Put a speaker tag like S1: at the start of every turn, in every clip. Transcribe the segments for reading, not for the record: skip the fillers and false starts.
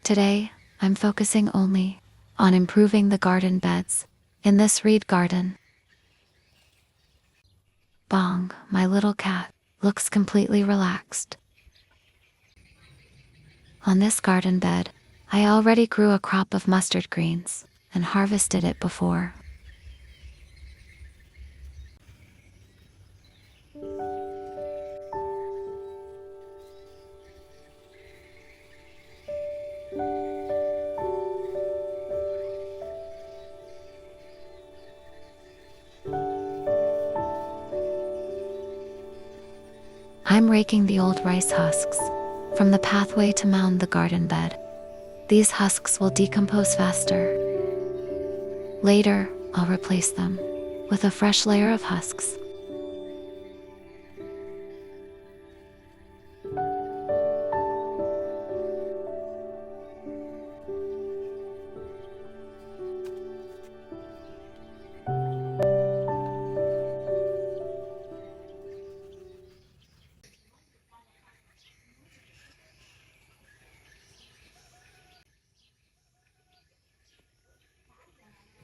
S1: Today, I'm focusing only on improving the garden beds in this reed garden. Bong, my little cat, looks completely relaxed. On this garden bed, I already grew a crop of mustard greens and harvested it before. I'm raking the old rice husks from the pathway to mound the garden bed. These husks will decompose faster. Later, I'll replace them with a fresh layer of husks.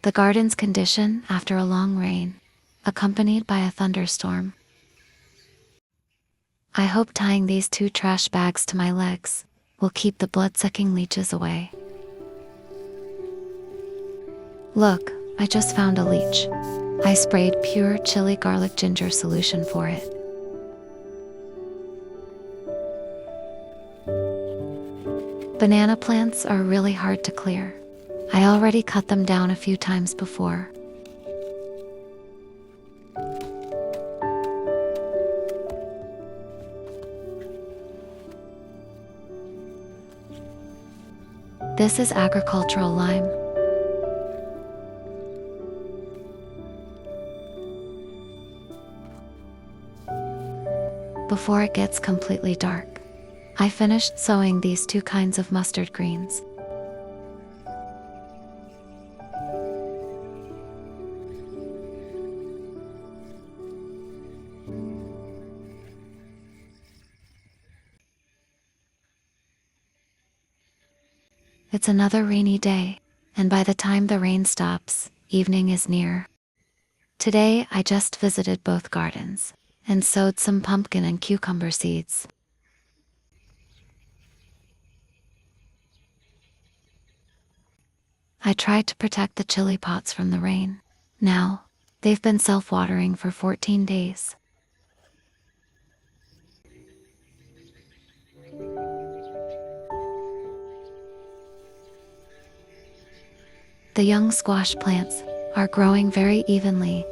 S1: The garden's condition after a long rain, accompanied by a thunderstorm. I hope tying these 2 trash bags to my legs will keep the blood-sucking leeches away. Look, I just found a leech. I sprayed pure chili garlic ginger solution for it. Banana plants are really hard to clear. I already cut them down a few times before. This is agricultural lime. Before it gets completely dark, I finished sowing these 2 kinds of mustard greens. It's another rainy day, and by the time the rain stops, evening is near. Today, I just visited both gardens and sowed some pumpkin and cucumber seeds. I tried to protect the chili pots from the rain. Now, they've been self-watering for 14 days. The young squash plants are growing very evenly.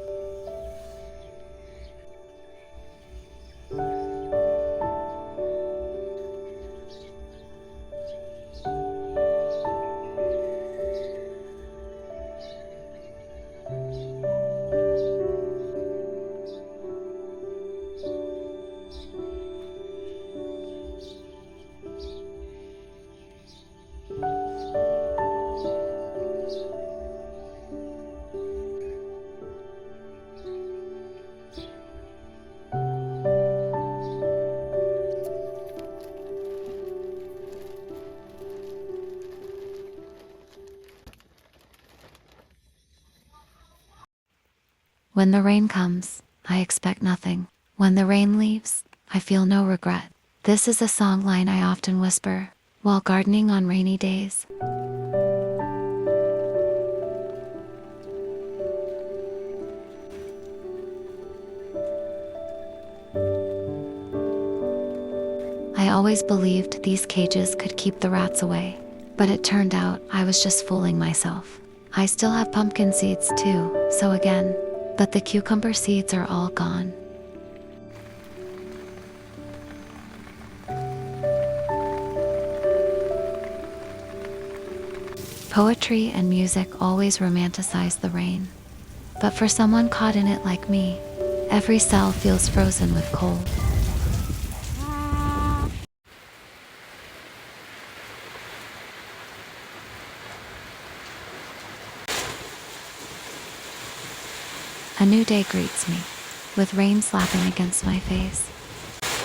S1: When the rain comes, I expect nothing. When the rain leaves, I feel no regret. This is a song line I often whisper while gardening on rainy days. I always believed these cages could keep the rats away, but it turned out I was just fooling myself. I still have pumpkin seeds too, so again, but the cucumber seeds are all gone. Poetry and music always romanticize the rain, but for someone caught in it like me, every cell feels frozen with cold. A new day greets me, with rain slapping against my face.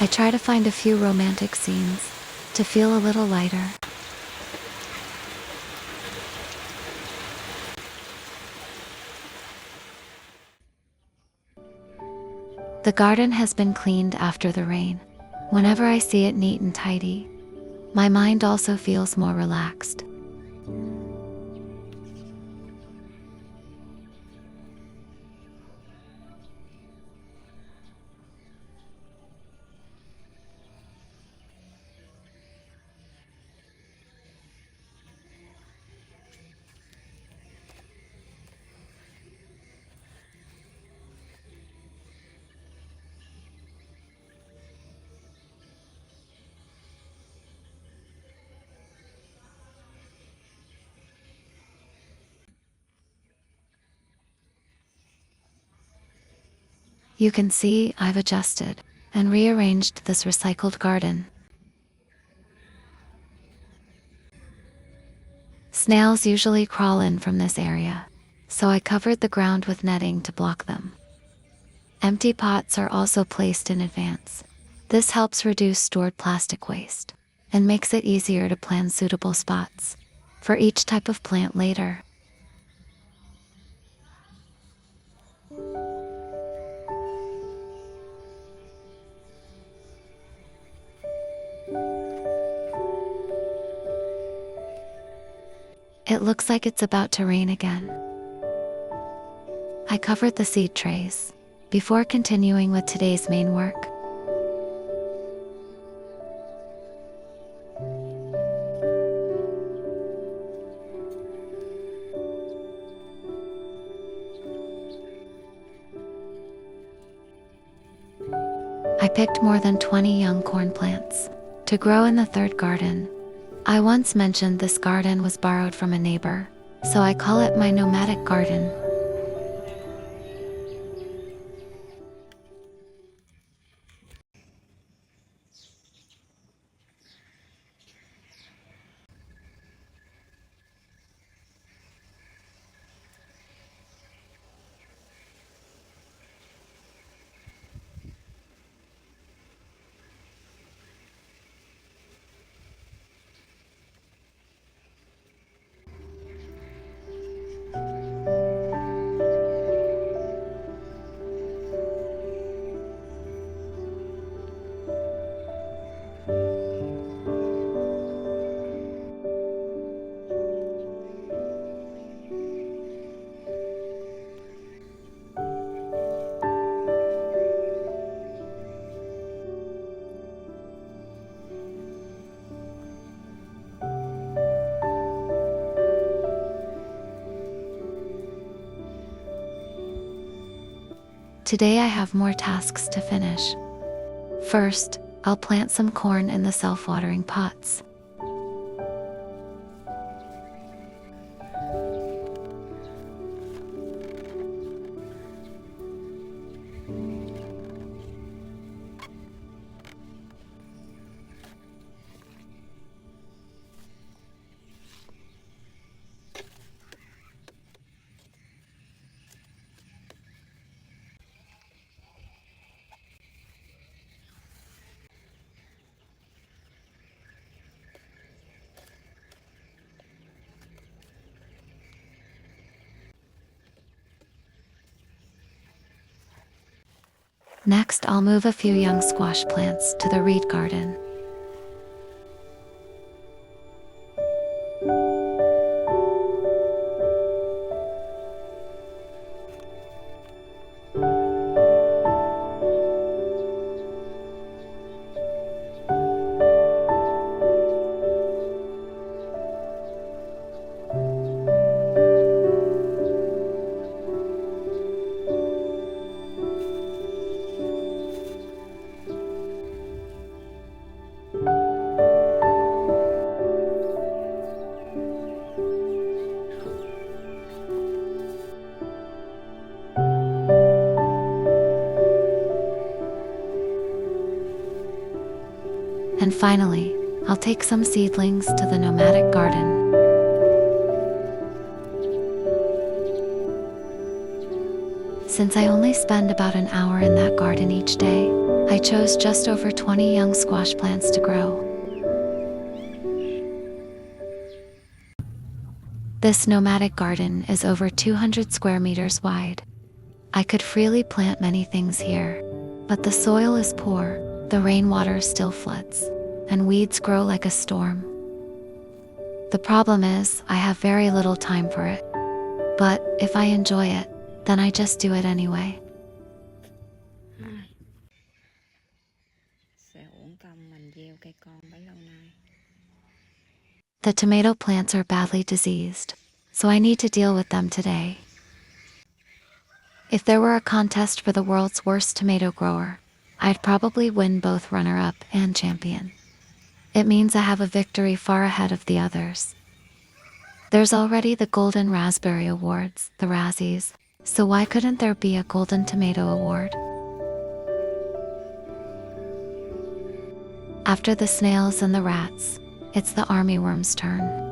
S1: I try to find a few romantic scenes, to feel a little lighter. The garden has been cleaned after the rain. Whenever I see it neat and tidy, my mind also feels more relaxed. You can see I've adjusted and rearranged this recycled garden. Snails usually crawl in from this area, so I covered the ground with netting to block them. Empty pots are also placed in advance. This helps reduce stored plastic waste and makes it easier to plan suitable spots for each type of plant later. It looks like it's about to rain again. I covered the seed trays before continuing with today's main work. I picked more than 20 young corn plants to grow in the third garden. I once mentioned this garden was borrowed from a neighbor, so I call it my nomadic garden. Today I have more tasks to finish. First, I'll plant some corn in the self-watering pots. Next, I'll move a few young squash plants to the reed garden. And finally, I'll take some seedlings to the nomadic garden. Since I only spend about an hour in that garden each day, I chose just over 20 young squash plants to grow. This nomadic garden is over 200 square meters wide. I could freely plant many things here, But the soil is poor, the rainwater still floods, and weeds grow like a storm. The problem is, I have very little time for it. But if I enjoy it, then I just do it anyway.
S2: Sẽ uổng công mình gieo cây con bấy lâu nay.
S1: The tomato plants are badly diseased, so I need to deal with them today. If there were a contest for the world's worst tomato grower, I'd probably win both runner-up and champion. It means I have a victory far ahead of the others. There's already the Golden Raspberry Awards, the Razzies, so why couldn't there be a Golden Tomato Award? After the snails and the rats, it's the armyworms' turn.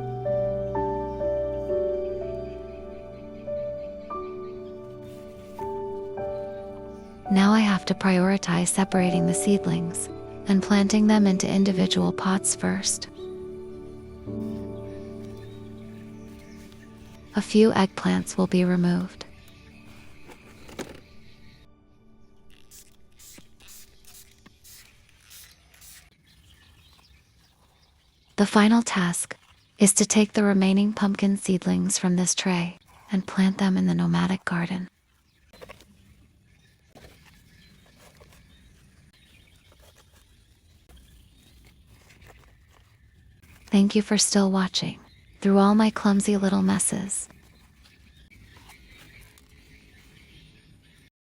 S1: Now I have to prioritize separating the seedlings and planting them into individual pots first. A few eggplants will be removed. The final task is to take the remaining pumpkin seedlings from this tray and plant them in the nomadic garden. Thank you for still watching through all my clumsy little messes.